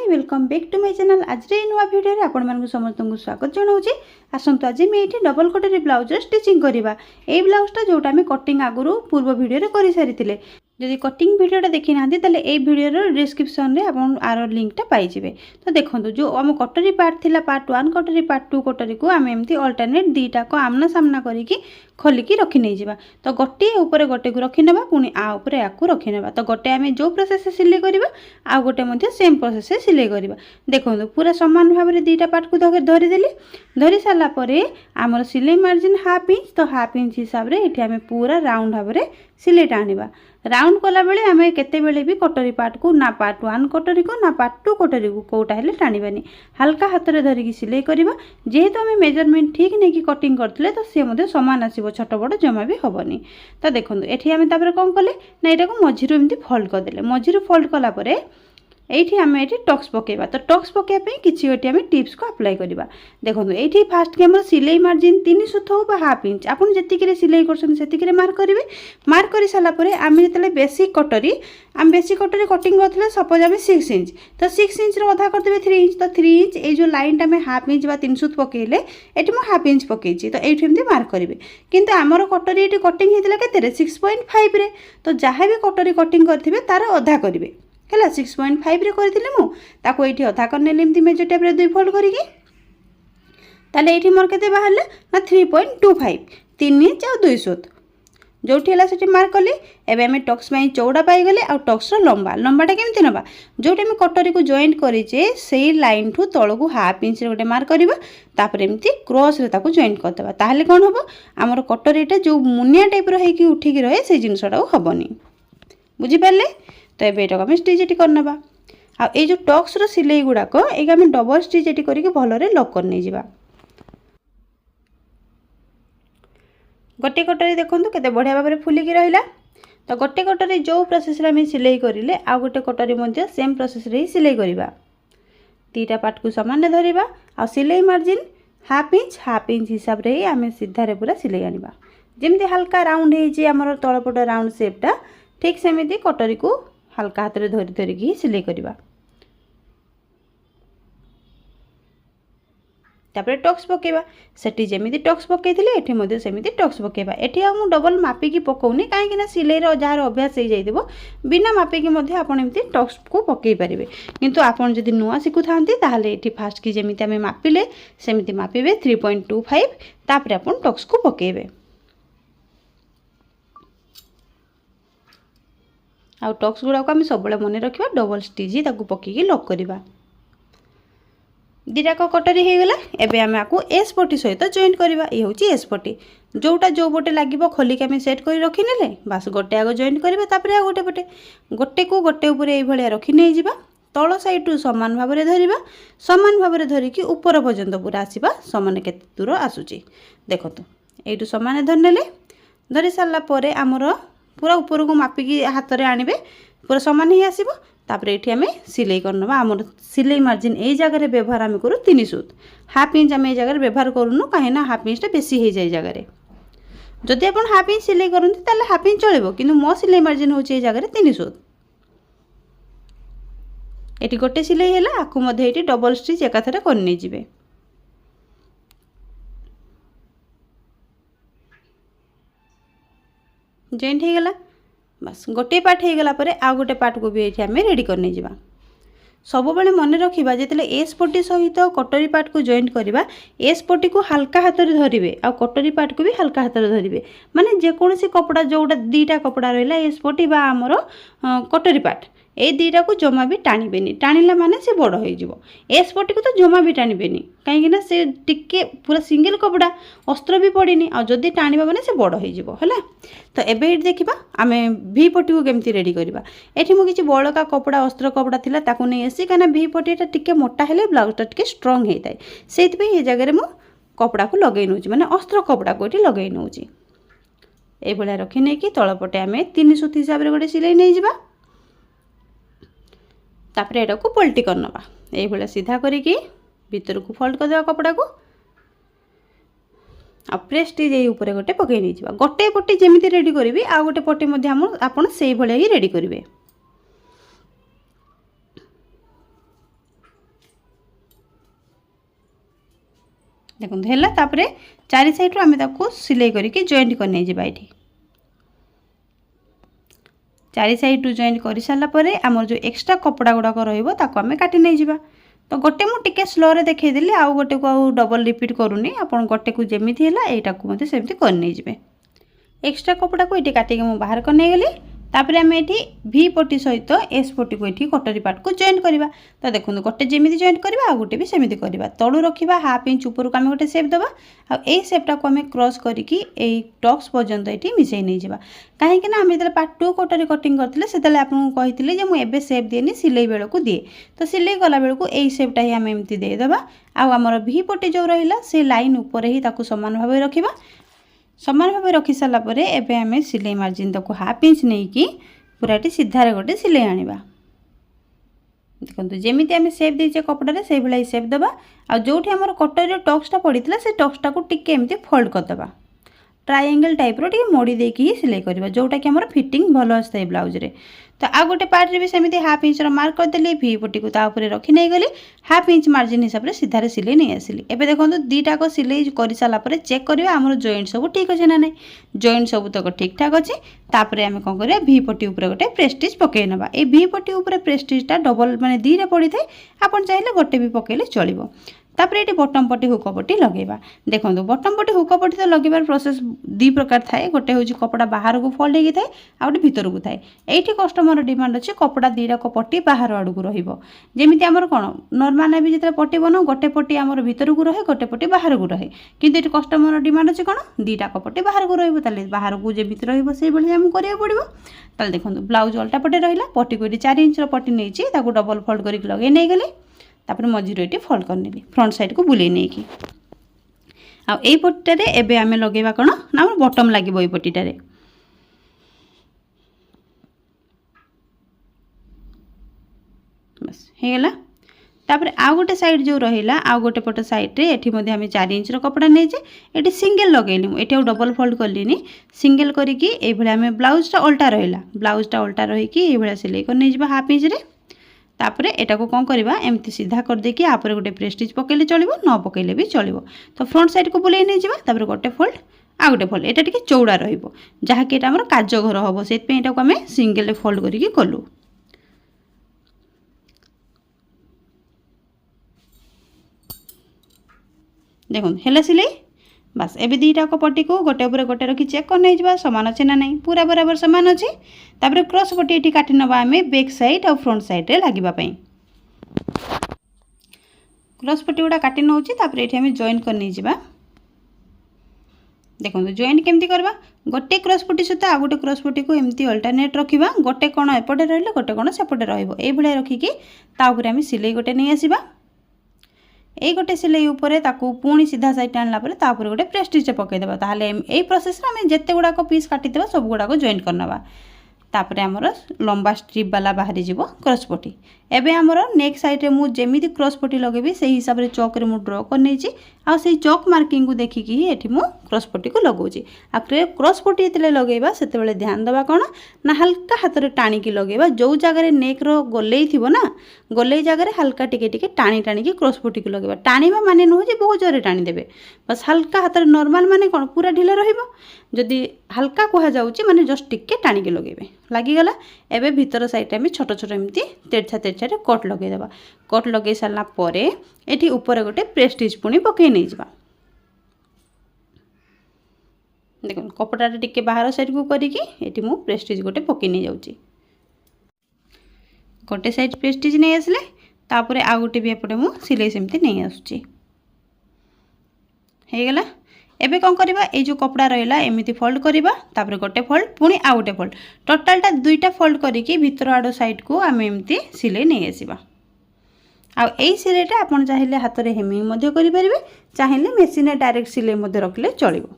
Welcome back to my channel. आज नुआ video आपण मानक समस्त को स्वागत जनाऊँगी। आसतु आज मैं ये डबल कटोरी ब्लाउज स्टिचिंग करवा। ये ब्लाउजटा जोटा आम कटिंग आगु पूर्व भिडियो कर सारी। जदि कटिंग भिडियोटा देखी ना ताले ए भिडियोर डिस्क्रिप्शन रे आपन आर लिंकटा पाइजिबे। तो देखो जो आम कटोरी पार्ट थिला पार्ट 1 कटोरी पार्ट 2 कटोरी को आम एमती अल्टरनेट दीटा को आमना सामना करिकी खोलिकी रखी नहीं जावा। तो गोटे ऊपर गोटे को रखी नेबा पुणी आ ऊपर याकू रखी नेबा। तो गोटे आम जो प्रोसेस से सिलाई करबा आ गोटे मध्ये सेम प्रोसेस से सिलाई करबा। देखो पूरा समान भाव में दीटा पार्ट को धरी देली। धरी सारा परे आमर सिलाई मार्जिन हाफ इंच। तो हाफ इंच हिसाब रे एठी आम पूरा राउंड भाव में सिलाई टाणीबा। राउंड कला बेले आम केते बेले भी कटोरी पार्ट को ना पार्ट 1 कटोरी को ना पार्ट 2 कटोरी को कोटा हेले टाणीबानी। हल्का हाथ में धरिकी सिलाई करबा। जेहेतु आम मेजरमेंट ठीक नहीं कि कटिंग करथिले तो से मध्ये समान आसीबो, छोट बड़ जमा भी हबनी। तो देखो एठी आम तापर कोन कले ना एटा को मझिरु एमती फोल्ड कर देले। मझिरु फोल्ड कला परे एठी आम एठी टक्स पकेबा। तो टक्स पकेबा पे किछि एठी आम टिप्स को अप्लाई करबा। देखो एठी फास्ट के हमर सिलाई मार्जिन 3 सुत हो बा हाफ इंच आपन जतिक रे सिलाई करछन सेतिक रे मार्क करिवे। मार्क करि साला परे आम जतले बेसिक कटोरी कटिंग करथले सपोज आम 6 इंच। तो 6 इंच रो आधा कर देबे 3 इंच। तो 3 इंच ए जो लाइन टा में हाफ इंच बा 3 सुत पकेले एठी मो हाफ इंच पकेछि। तो एठी एमती मार्क करिवे। किंतु हमर कटोरी एठी कटिंग हेतला केते रे 6.5 रे। तो जहाँ भी कटोरी कटिंग करथिबे तार आधा करिवे है 6.5 रे करथिले मु ताको एठी अधा करने एमती मेजर टेप रे 2 फोल्ड करिकी ताले एठी मोर केते बाहरले ना 3.25 3 इंच आ 2 सुत जोठी हला सेठी मार्क कली। एबे हमें टक्स में चौड़ा पाई गले आ टक्स रो लंबाटा केमती नबा जोठी हम कटोरी को जॉइंट करिचे सेही लाइन ठू तळ को हाफ इंच रे गोटे मार्क करबा। तापर एमती क्रॉस रे ताको जॉइंट कर देबा। ताहले कोन हबो हमर कटोरीटा जो मुनिया टाइप रो हेकी उठी की रहे से जिंसटा हबनी। बुझी पाले। तो ये आम स्टिच करना आ जो टक्स रो सिलाई गुड़ाक ये आम डबल स्टिच एटी करके भलरे लक कर नहीं जावा। गोटे कटोरी देखो केते बढ़िया भाव में फुलिकी रहिला। तो गोटे कटोरी जो प्रोसेस रे सिलाई करिले आ गोटे कटोरी मध्ये सेम प्रोसेस रे सिलाई करबा। दीटा पार्ट को समान धरिबा आ सिलाई मार्जिन हाफ इंच हिसाब रे आम सीधा रे पूरा सिलाई आनिबा। जेमती हल्का राउंड हे जे हमर तळपट राउंड शेपटा ठीक सेमिति कटोरी को हल्का हाथ में धरी धरिकी सिलाई करवा। तापर टक्स पकेबा सेठी जेमिति टक्स पकेइथिले एठी मध्ये सेमिति टक्स पकेबा। एठी आ मु डबल मापिकी पकोउनी काहे कि ना सिलाई रो जार अभ्यास हो जाइदिबो बिना मापिकी मध्ये आपण एमति टक्स को पकेइ परिबे। किंतु आपण जदि नुआ सिखु थांती ताहाले एठी फास्ट की जेमिति हमें मापिले सेमिति मापिबे 3.25 तापर आपण टक्स को पकेइबे। आउ टक्स गुड़ा को आम सब मन रखा डबल स्टिच ही पकईकी लक करवा। दीटा कटोरी हो गला। एबे आम आपको एस पट्टी सहित जॉइंट करवा। ये हूँ एस पट्टी जोटा जो पटे लगे खोलिक आम सेट कर रखी नेले बास गोटे आग जॉइंट करवा। तापर आ गोटे पटे गोटे को गोटे ऊपर ये रखी नहीं जावा। तल साइड समान भाव में धरवा। समान भाव में धरिकी ऊपर पर्यंत पूरा आसवा समान केते दूर आसूची देखो। यू समान धरने धरी सारा पर आमर पूरा ऊपर को मापिकी हाथ में आनिबे पूरा समान ही आसीबो। तापर एठी हमें सिलाई करनबा। हमर सिलाई मार्जिन ए जगह रे व्यवहार हम करू 3 सुत हाफ इंच हम ए जगह रे व्यवहार करूनु काहे ना हाफ इंच टा बेसी हे जाय जगह रे। जदि आपण हाफ इंच सिलाई करंती ताले हाफ इंच चलेबो किंतु मो सिलाई मार्जिन होची ए जगह रे 3 सुत। एठी गोटे सिलाई हैला आकु मध्ये एठी डबल स्टिच एकाथरे करनी जिवे। जॉइंट हो गला बस गोटे पार्ट हो गला परे आ गोटे पार्ट को भी ये आम रेडी करने जावा। सब बेले मन रखा जिते एस पट्टी सहित कटोरी पार्ट को जॉइंट करवा एस पट्टी को हल्का हाथ में धरिवे आ कटोरी पार्ट को भी हल्का हाथ में धरिवे। माने जेकोसी कपड़ा जोटा दीटा कपड़ा रहा एस पट्टी बा आमर कटोरी पार्ट ए दीटा को जमा भी टाणिबेनी। टाणिला माने से बड़ हो जिवो। एस पट्टी को तो जमा भी टाणिबेनी कहीं ना से टिके पूरा सिंगल कपड़ा अस्त्र भी पड़ेनी आ जदि टाणिबा माने से बड़ हो जिवो हला। तो एबे देखिबा आमे भी पट्टी को केमती रेडी करबा। एठी मु किछि बळका कपड़ा अस्त्र कपड़ा थिला ताकू नै एसी काना भी पट्टीटा टिके मोटा हेले ब्लाउजटा टिके स्ट्रांग हेताय सेति पे ए जगह रे मु कपड़ा को लगै नउची माने अस्त्र कपड़ा को एठी लगै नउची। ए भला रखि नै कि तळ पटे आमे 3 सुत हिसाब रे गोटे सिलाई नै जिबा। तापर एटा को पलटी करनबा। ए भला सीधा करिकी भीतर को फोल्ड कर देबा कपड़ा को आ प्रेस स्टिच ए ऊपर गोटे पकई नै जिबा। गोटे पट्टी जेमिति रेडी करबी आ गोटे पट्टी मध्ये हम आपण सेही भले ही रेडी करिवे। देखो है तापर चारि साइड आम सिलाई करके जॉइंट कर नहीं जावा ये चारि साइड रु जॉइंट कर सारापर आमर जो एक्सट्रा कपड़ा गुड़ाक रही काटी नहीं जावा। तो गोटे मुझे स्लो रे देखईदेली आउ गोटे को आउ डबल रिपीट करूनी आपन गोटे को जमी है यहाँ को मत सेमती कर नहीं जाए। एक्सट्रा कपड़ा को ये काटिक मुझे बाहर कर नहीं गली तापर आम ये भी पट्टी सहित एस पट्टी को ये कटरी पार्ट को जॉइंट करवा। तो देखो गोटे जमी जॉइंट करवा आ गोटे भी सेमती करवा तलू रखा हाफ इंच ऊपर को आम गोटे सेप देवा आई सेपटा को आम क्रॉस करके टक्स पर्यंत ये मिसई नहीं जावा। कहीं आम जो पार्ट 2 कटरी कटिंग करते से आपको कही मुझे सेप दिए सिलाई बेल को दिए तो सिलाई कला बेलू यही सेपटा ही आम एमती देदेबा आमर भी पट्टी जो रहा से लाइन उपर ही सामान भाव रखा सामान भाव रखी सारापर एवं आम सिलाई मार्जिन तक हाफ इंच नहीं कि पूरा सीधार गोटे सिलाई आनिबा। देखो जमी आम सेप देचे कपड़े से भाई सेप देवा आ जो आम कटरी टक्सटा पड़ता से टक्सटा को टिके एमती फोल्ड करदे ट्रायंगल टाइप रो मोड़ी देकी ही सिलाई करवा जोटा कि आम फिटिंग भल आए ब्लाउज रे। तो आ गोटे पार्ट रे भी सेमती हाफ इंच मार्क करदेली भी पट्टी को रखी नहीं गली हाफ इंच मार्जिन हिसाब से सीधार सिलाई नहीं आसिली। एबे देखो दीटाक सिलाई कर सारापर चेक करवा आमर जॉइंट सब ठीक अच्छे ना नहीं जॉइंट सब तक ठीक ठाक अच्छे तापर आम कौन करवा भी पट्टी उपर गोटे प्रेस्टिज पकई नवा ये भी पट्टी उपर प्रेस्टिजटा डबल माने दीटा पड़ी थाए आपन चाहिए गोटे भी पकईले चलिबो। तापर ये बटम पट्टी हुक पट्टी लगेगा। देखो बटम पट्टी हुक पट्टी तो लगेबार प्रोसेस दी प्रकार थाए गोटे हूँ कपड़ा बाहर को फोल्ड होगी थाए आ गोटे भितर को थाए ये कस्टमर डिमांड अच्छे कपड़ा दीटाक पट्टी बाहर आड़ को रमिति आमर कौन नर्माल भी जो पट्टी बनाओ गोटे पट्टी आमर भितर को रहे गोटे पट्टी बाहर को रहे किंतु ये कस्टमर डिमांड अच्छे कौन दीटाक पट्टी बाहर को रही बाहर को जमी रही करा पड़ो। ताल देखो ब्लाउज अल्टा पटे रहा पट्टी को 4 इंच पट्टी नहीं डबल फोल्ड करके लगे नहीं गली तापर मझीर ये फोल्ड करनेली फ्रंट साइड को बुले नहीं कि आई पट्टीटे एबे आम लगेगा कौन ना बटम लगे पट्टीटे बस होगला। तापर आउ गोटे साइड जो रहा आउ गोटे पट साइड रे एठी मध्ये आम 4 इंच कपड़ा नहीं ये सिंगल लगेली ये डबल फोल्ड कलिनी सिंगल करके आम ब्लाउजटा उल्टा रहा ब्लाउजटा उल्टा रहीकि ये सिलाई कर नहीं हाफ इंच रे तापर एटा को कौन करवा एमती सीधा कर देकी आपर गोटे प्रेस्टिज पकईले चलो न पकईले भी चलो। तो फ्रंट साइड को बुलाई नहीं जावा तापर गोटे फोल्ड आ गोटे फोल्ड एटा टिके चौड़ा रहिबो जहाँकि एटा हमर काज घर हम से आम सिंगल फोल्ड करके कलु। देखो है सिलाई बस एबे दीटाक पट्टी को गोटे उपर गोटे रखी चेक कर नहीं जावा सामान अच्छे ना नहीं पूरा बराबर सामान अच्छे। तापर क्रॉस पट्टी ये काटी नवा आम बैक साइड और फ्रंट साइड रे लगे क्रॉस पट्टी गुड़ा काटी नौ तापर ये आम जॉइंट कर नहीं जावा। देखो जॉइंट केमती करवा गोटे क्रॉस पट्टी सहित आ गोटे क्रॉस पट्टी को एमती अल्टरनेट रखा गोटे कण एपटे रही गोटे कण सेपटे रही रखिकी आम सिलाई गोटे नहीं आसवा ये गोटे सिलाई उपरे ताकू पुणी सीधा साइड आनला गोटे प्रेस्टिज पकईदेवा ताहले यही प्रोसेस आम जिते गुड़ाक पीस काटिदेवा सब गुड़ाक जॉइंट करनवा। तापर आमर लंबा स्ट्रिप वाला बाहरी जीव क्रॉस पट्टी एबे आमर नेक साइड रे मु जेमिति क्रॉस पट्टी लगेबी से हिसाब रे चौक रे मु ड्रॉ कर नहीं आ से चौक मार्किंग को देखिकी ही एठी मु क्रॉस पट्टी को लगाउची आ क्रॉस पट्टी जेते लगेबा सेते बेले ध्यान देबा कोन ना हल्का हाथ रे टाणी की लगेबा जो जगह रे नेक रो गोलेई थिबो ना गोलेई जगह रे हल्का टिके टिके टाणी टाणी की क्रॉस पट्टी को लगेबा टाणीबा माने नुह जे बहुत जोरे टाणी देबे बस हल्का हाथ रे नॉर्मल माने कोन पूरा ढिला रहिबो जदि हल्का कहा जाउची माने जस्ट टिके टाणी के लगेबे लागिगला। एबे भीतर साइड में छोट छोट एमती तेरछा तेरछा कट लगेदेवा कट लगे सारा पर ये ऊपर गोटे प्रेस्टिज पुणी पकई नहीं जावा। देखो कपड़ा टिके बाहर साइड को करके ये मु प्रेस्टिज गोटे पकई नहीं जाऊँगी गोटे साइड प्रेस्टिज नहीं आसले तापर आ गोटे भी एपटे मु सिलाई सेमती नहीं आसुची होगला। एबे कौन करवा ये जो कपड़ा रहा एमती फोल्ड करवा तापर गोटे फोल्ड पुणी आ गोटे फोल्ड टोटालटा दुईटा फोल्ड करके भीतर आड़ साइड को आम एमती सिलाई नहीं आसवा। आई सिलाईटा आपन चाहिए हाथ में हेमिंग करें चाहिए मेसीन डायरेक्ट सिलाई रखले चलो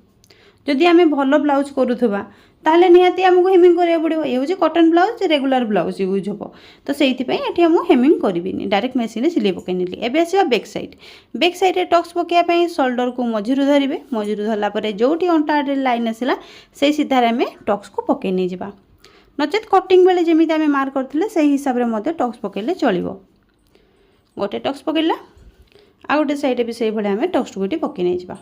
जदि आम भल ब्लाउज करूथबा ताहले निहाती आमको हेमिंग करिया पड़िबो ये होची cotton blouse regular blouse use हो तो सेइथि पई एठी हम हेमिंग करबिनी डायरेक्ट मशीन सिलाई पकई नेली। एबे आसीबा बैक साइड रे टक्स पकैया पई शोल्डर को मझिरु धरिबे मझिरु धरला परे जोठी अंटा रे लाइन आसिला सेई सीधारे आमे टक्स को पकई नै जिबा नचेत कटिंग बेले जेमिति आमे मार्क करथिले सेई हिसाब रे मते टक्स पकैले चलिबो। गोटे टक्स पकैला आ गोटे साइड भी से भाई आम टक्स गोटी पकई नहीं जा।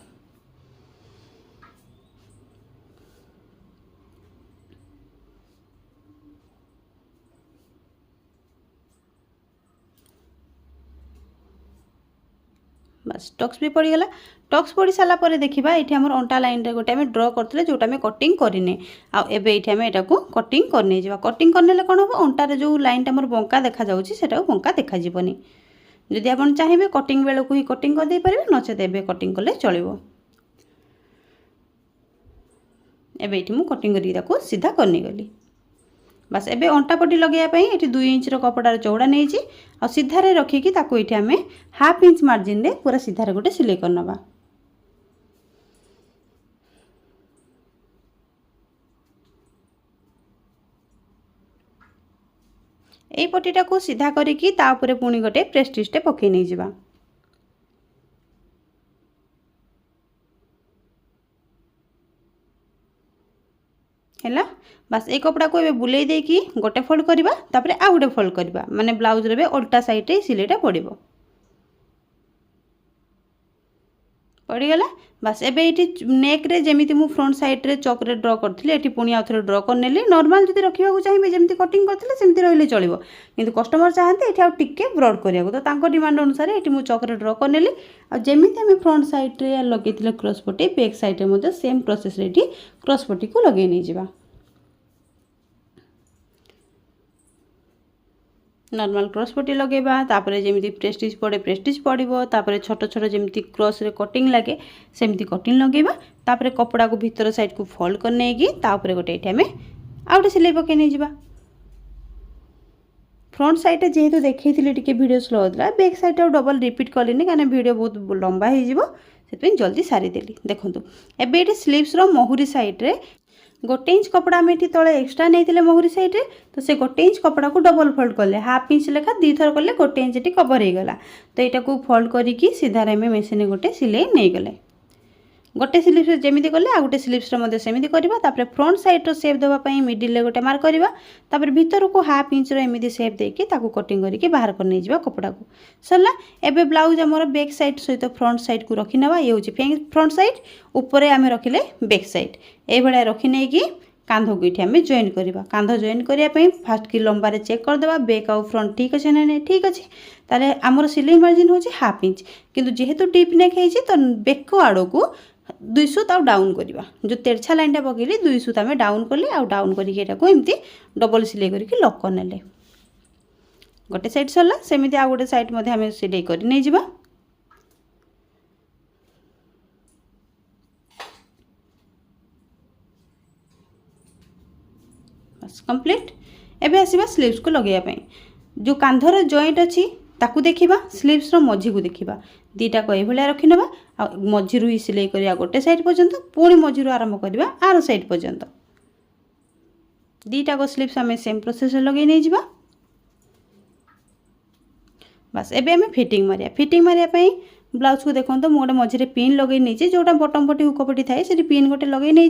बस टक्स भी पड़गला। टक्स पड़ सारापर देखा ये आम अंटा लाइन गोटे आम ड्र करते जोटा आम कटिंग करने आम यहाँ कटिंग करने जा। कटिंग करने कौन हम अंटार जो लाइन आम बंका देखा जाटा बंका देखाଯିबनी। जदि आप चाहिए कटिंग बेलू ही कटिंग कर दे पारे नचेत एबे कटिंग कले चलो। एबे मु कटिंग कर सीधा करनी गली। बस एबे अंटा पट्टी लगेवाई ये 2 इंच कपड़ार चौड़ा नहीं आ सीधारे रखिकी ये आम हाफ इंच मार्जिन रे पूरा सीधारे गोटे सिलाई करनवा। यही पट्टीटा को सीधा करिकी ता उपरे पुणी गोटे प्रेस्टिजटे पकई नहीं जिबा। है बस ये कपड़ा को ए बुले देकी गोटे फोल्ड करवा तापरे आ गोटे फोल्ड करवा माने ब्लाउज रे उल्टा साइड रे सिलाईटा पड़िबो। पड़गला। बस एबे ये नेक रे जेमिति मु फ्रंट साइड रे चौक रे ड्र करथिले एठी पुणी आउ थरे ड्र करनेली। नॉर्मल जदि रखिबा चाहिए जेमिति कटिंग करथिले सेमिति रहिले चलिबो किंतु कस्टमर चाहते एठी आउ टिके ब्रॉड करिया तो तांको डिमांड अनुसार एठी मु चौक रे ड्र करनेली। आ जेमिति हम फ्रंट साइड रे लगेथिले क्रॉस पट्टी बैक साइड रे मते सेम प्रोसेस रे एठी क्रॉस पट्टी को लगे नै जिबा। नॉर्मल क्रॉस पट्टी लगेबा तापरे जेमिति प्रेस्टिज पड़े प्रेस्टिज पड़िबो तापरे छोट छोट जेमिति क्रॉस रे कटिंग लगे सेमिति कटिंग लगेबा तापरे कपड़ा को भीतर साइड को फोल्ड करने की तापरे गोटे एठी हमें आउटे सिलाई पके नै जिबा। फ्रंट साइड जेहेतु देखैथिले टिके वीडियो स्लो होतला बैक साइड डबल रिपीट कलिनी कारण वीडियो बहुत लंबा हो जिवो सेतपे जल्दी सारी देली। देखंतु एबे एठी स्लीव्स रो मोहुरी साइड रे 1 इंच कपड़ा आम ये तले एक्सट्रा नहीं मोहरी साइड रे तो से 1 इंच कपड़ा को डबल फोल्ड कले हाफ इंच लेखा 2 थर कले 1 इंच ये कवर हो गला। तो यहाँ को फोल्ड करिकी सीधा आम मेसीन गोटे सिलाई नहीं गले गोटे स्लीव्स जमी कले आ गोटे स्लीव्स सेमती करवा। फ्रंट साइड सेप देवाई मिडिल रे गोटे मार्क करवा भीतर को हाफ इंच एमती सेप देकी कटिंग करके बाहर कर नहीं जावा कपड़ा को सरला। एबे ब्लाउज आमर बैक साइड सहित फ्रंट साइड को रखी नवा ये हूँ फ्रंट साइड ऊपर आम रखिले बैक साइड ये रखी नहीं कि कांध को ये आम जॉइन करवा। कांध जॉइन करने फास्ट की लंबार चेक करदे बैक आउ फ्रंट ठीक अच्छे ना नहीं ठीक अच्छे ताले आमर सिलाई मार्जिन हूँ हाफ इंच किंतु जेहेतु डीप नेक है तो बेक आड़ को 2 सूत आउ डाउन करवा जो तेरछा लाइनटा पकईली 2 सूत आम डाउन कले आउ डाउन करके डबल सिलाई करके लक करने गोटे साइड सरला सेमती आ गोटे साइड आम सिलाई कर नहीं जिबा। बस कंप्लीट। एबे आसीबा स्लीव्स को लगेया जो कांधर जॉइंट अच्छी ताकू देखिबा स्लीव्स रो मझी को देखिबा दीटा को एभलिया रखि नबा आ मझीरु ही सिलाई करिया गोटे साइड पर्यंत पुणी मझीरु आरंभ करबा आर साइड पर्यंत दीटा को स्लीव्स आम सेम प्रोसेस लगे नहीं जिबा। बस एबे आम फिटिंग मारिया ब्लाउज को देखो तो मुझे मझे पिन लगे नहीं जोटा बटम पट्टी हुक पट्टी थाए से पिन गोटे लगे नहीं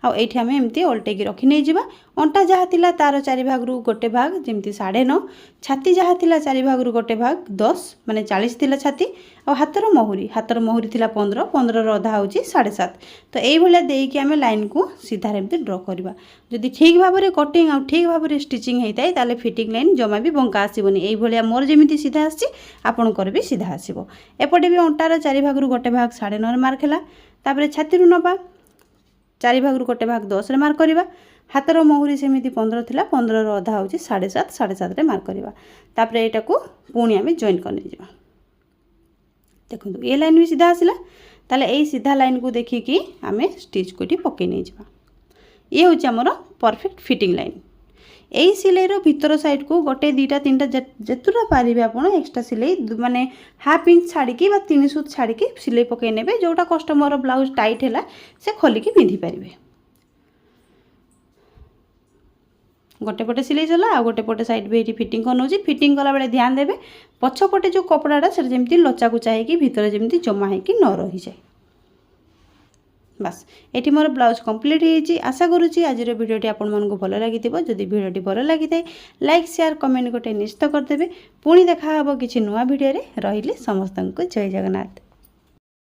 आम एमती अल्टेक रखी नहीं जावा। अंटा जहाँ थिला तार 4 भाग रु गोटे भाग जमती 9.5 छाती जहाँ थिला 4 भाग रु गोटे भाग 10 माने 40 थिला छाती आ हाथर मोहरी थिला 15 अधा हूँ 7.5 तो ये देकी आम लाइन को सीधा एमती ड्र करवा। जदि ठीक भाव में कटिंग आ ठीक भाव में स्टिचिंग होता है ताले फिटिंग लाइन जमा भी बंका आसबनी ये मोर जमी सीधा आसी आपणकर भी सीधा आसो। एपटे भी अंटार 4 भाग रु गोटे भाग 9.5 मार्क है छाती नवा 4 भाग रु गोटे भाग 10 मार्क करवा। हाथर मोहरी सेमती 15 थिला 15 अधा हूँ 7.5 मार्क करवा। यहाँ को पुणी आम जॉइन करने जा। देखो ये लाइन भी सीधा आसला ताले यही सीधा लाइन को देखिकी आम स्टिच को पकई नहीं जा। ये हूँ आमर परफेक्ट फिटिंग लाइन। यही सिलाई भीतर साइड को गोटे 2टा 3टा जेतुटा पारे आप एक्सट्रा सिलाई माने हाफ इंच छाड़ी 3 सूत छाड़ी सिलाई पकई ने जोटा कस्टमर ब्लाउज टाइट है से खोलिकी पिंधि पारे। गोटे पटे सिलाई चला आ गोटे पटे साइड भी ये फिटिंग कर नौची फिटिंग कला बेले ध्यान देवे पछपटे जो कपड़ाटा से जमी लचा कुचा है भीतर जमी जमा है न रही जाए। बास ये मोर ब्लाउज कंप्लीट होती। आशा करुँची आज भिडियोटी आपको भल लगी। जदि भिडियोटी भल लगी था लाइक शेयर कमेंट गोटे निश्चित करदे। पुणी देखा किसी नुआ भिडियो रही समस्त को जय जगन्नाथ।